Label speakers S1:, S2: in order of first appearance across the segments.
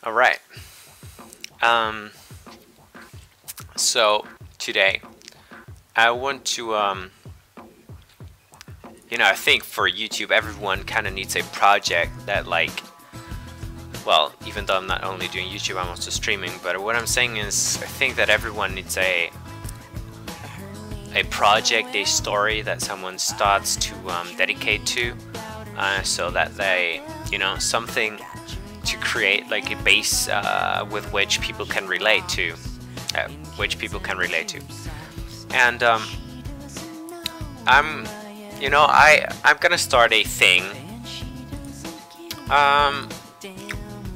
S1: All right. Um, so today I want to, I think for YouTube, everyone kind of needs a project that well, even though I'm not only doing YouTube, I'm also streaming. But what I'm saying is, I think that everyone needs a project, a story that someone starts to dedicate to, so that they, something to create like a base with which people can relate to, and I'm gonna start a thing.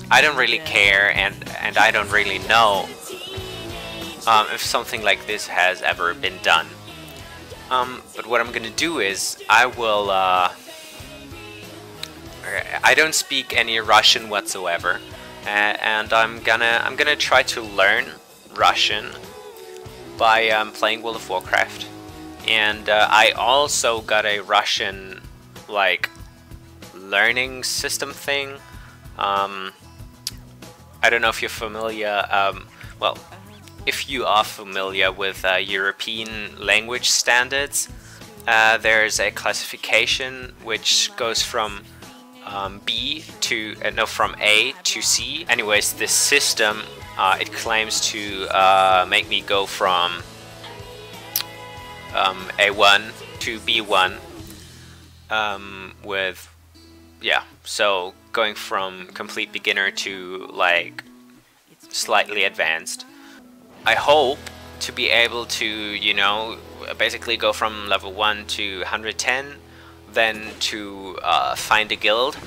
S1: I don't really care, and I don't really know if something like this has ever been done. But what I'm gonna do is I will. I don't speak any Russian whatsoever, and I'm gonna try to learn Russian by playing World of Warcraft, and I also got a Russian learning system thing. I don't know if you're familiar. Well, if you are familiar with European language standards, there's a classification which goes from from A to C. Anyways, this system it claims to make me go from A1 to B1 so going from complete beginner to slightly advanced. I hope to be able to, basically go from level 1 to 110, then to find a guild,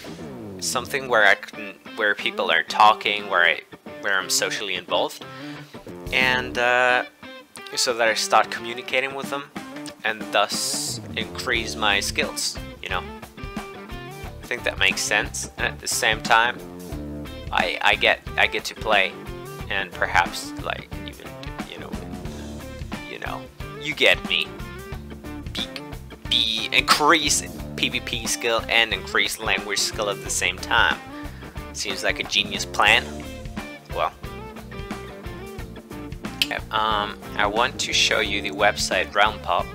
S1: something where where people are talking, where I'm socially involved, and so that I start communicating with them, and thus increase my skills. I think that makes sense, and at the same time, I get to play, and perhaps even you get me. Increase PvP skill and increase language skill at the same time. Seems like a genius plan. Well, okay. I want to show you the website Realm Pop,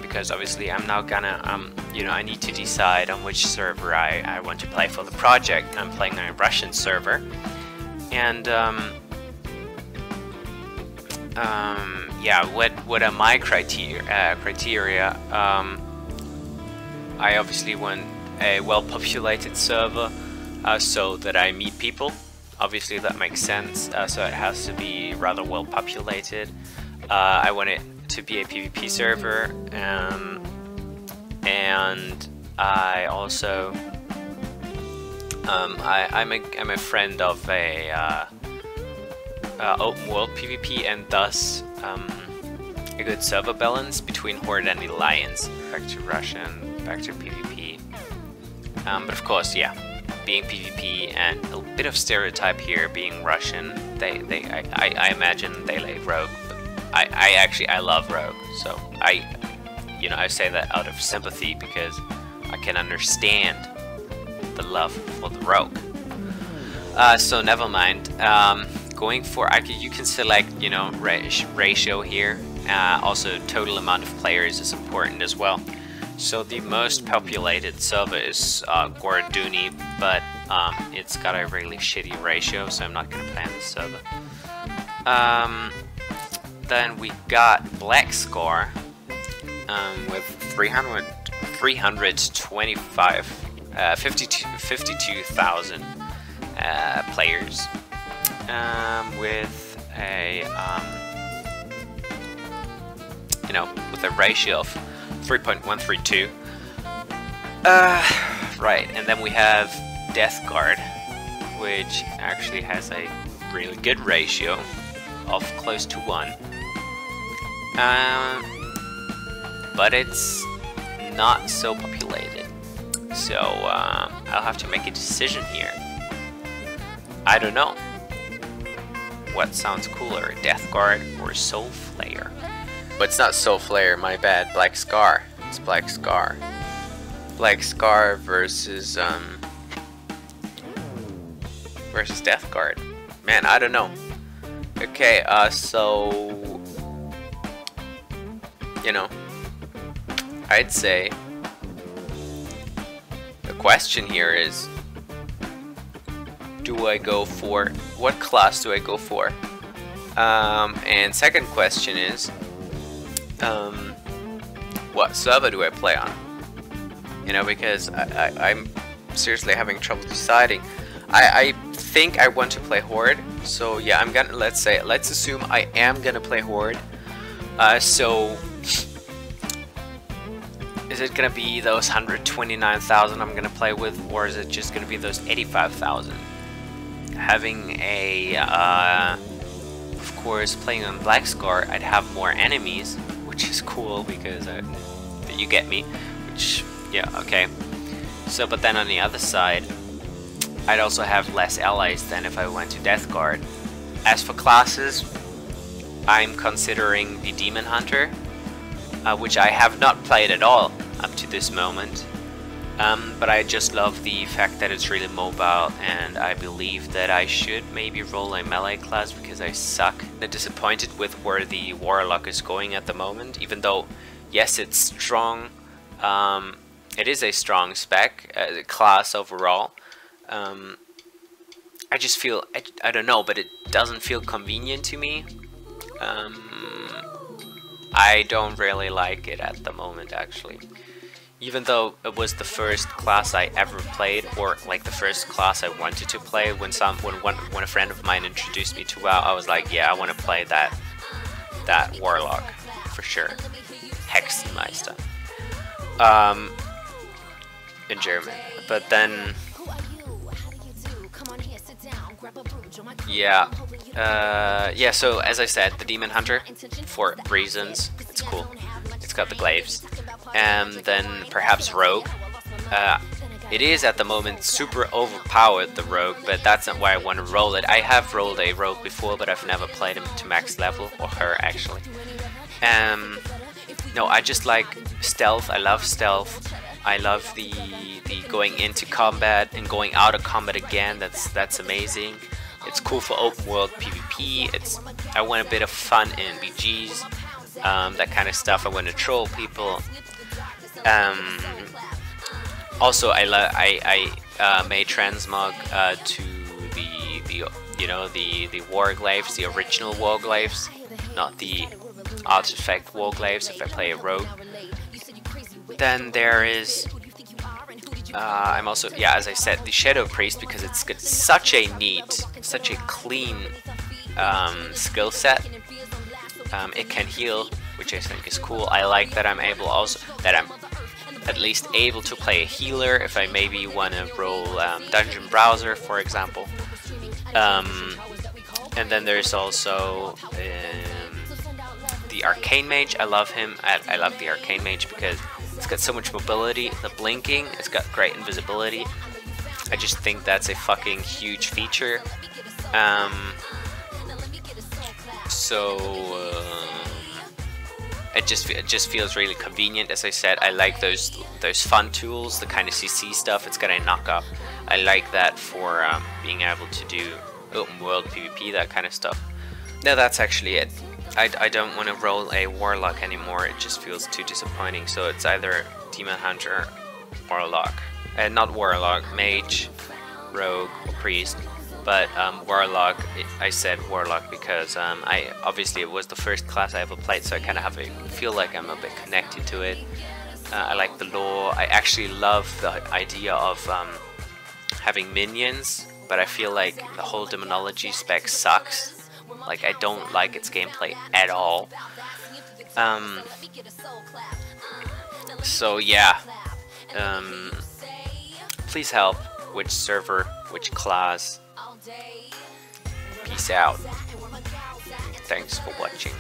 S1: because obviously I'm now gonna I need to decide on which server I want to play for the project. I'm playing on a Russian server, and what are my criteria? I obviously want a well-populated server, so that I meet people. Obviously that makes sense, so it has to be rather well-populated. I want it to be a PvP server, and I also I'm a friend of a open world PvP, and thus a good server balance between Horde and Alliance. Back to Russian, back to PvP. But of course, yeah, being PvP and a bit of stereotype here, being Russian, I imagine they like Rogue. But I love Rogue, so I say that out of sympathy because I can understand the love for the Rogue. So never mind. Going for, you can select, ratio here. Also, total amount of players is important as well. So the most populated server is Goraduni, but it's got a really shitty ratio, so I'm not gonna play on this server. Then we got Black Scar with 52,000 players, with a with a ratio of 3.132. Right, and then we have Death Guard, which actually has a really good ratio of close to 1. But it's not so populated, so I'll have to make a decision here. I don't know. What sounds cooler, Death Guard or Soul Flare? But it's not Soul Flare, my bad. Black Scar. It's Black Scar. Black Scar versus versus Death Guard. Man, I don't know. Okay, so you know, I'd say the question here is, do I go for what class do I go for? And second question is, what server do I play on? You know, because I'm seriously having trouble deciding. I think I want to play Horde, so yeah, I'm gonna let's assume I am gonna play Horde. So is it gonna be those 129,000 I'm gonna play with, or is it just gonna be those 85,000? Having a of course, playing on Black Scar, I'd have more enemies, which is cool because you get me. Which, yeah, okay. So, but then on the other side, I'd also have less allies than if I went to Death Guard. As for classes, I'm considering the Demon Hunter, which I have not played at all up to this moment. But I just love the fact that it's really mobile, and I believe that I should maybe roll a melee class because I suck. I'm disappointed with where the Warlock is going at the moment, even though, yes, it's strong. It is a strong spec class overall. I just feel, I don't know, but it doesn't feel convenient to me. I don't really like it at the moment, actually. Even though it was the first class I ever played, or like the first class I wanted to play, when a friend of mine introduced me to WoW, I was like, yeah, I want to play that Warlock for sure. Hexenmeister. In German. But then, yeah, yeah. So as I said, the Demon Hunter, for reasons, it's cool. It's got the glaives. And then perhaps Rogue. It is at the moment super overpowered, the Rogue, but that's not why I want to roll it. I have rolled a Rogue before, but I've never played him to max level, or her actually. No, I just like stealth. I love stealth. I love the going into combat and going out of combat again. That's amazing. It's cool for open world PvP. I want a bit of fun in BGs, that kind of stuff. I want to troll people. Also, I made transmog to the Warglaives, the original Warglaives, not the artifact Warglaives if I play a rogue. Then there is I'm also, yeah, as I said, the Shadow Priest, because it's got such a neat, such a clean skill set. It can heal, which I think is cool. I like that I'm at least able to play a healer if I maybe want to roll Dungeon Browser, for example. And then there's also the Arcane Mage. I love him. I love the Arcane Mage because it's got so much mobility. The blinking, it's got great invisibility. I just think that's a fucking huge feature. It just feels really convenient. As I said, I like those fun tools, the kind of CC stuff. It's got a knockup. I like that for being able to do open world PvP, that kind of stuff. No, that's actually it. I don't want to roll a Warlock anymore. It just feels too disappointing. So it's either Demon Hunter, Warlock, not Warlock, Mage, Rogue, or Priest. But Warlock, I said Warlock because obviously it was the first class I ever played, so I kind of feel like I'm a bit connected to it. I like the lore. I actually love the idea of having minions, but I feel like the whole demonology spec sucks. Like, I don't like its gameplay at all. So yeah, please help. Which server, which class? Peace out. Thanks for watching.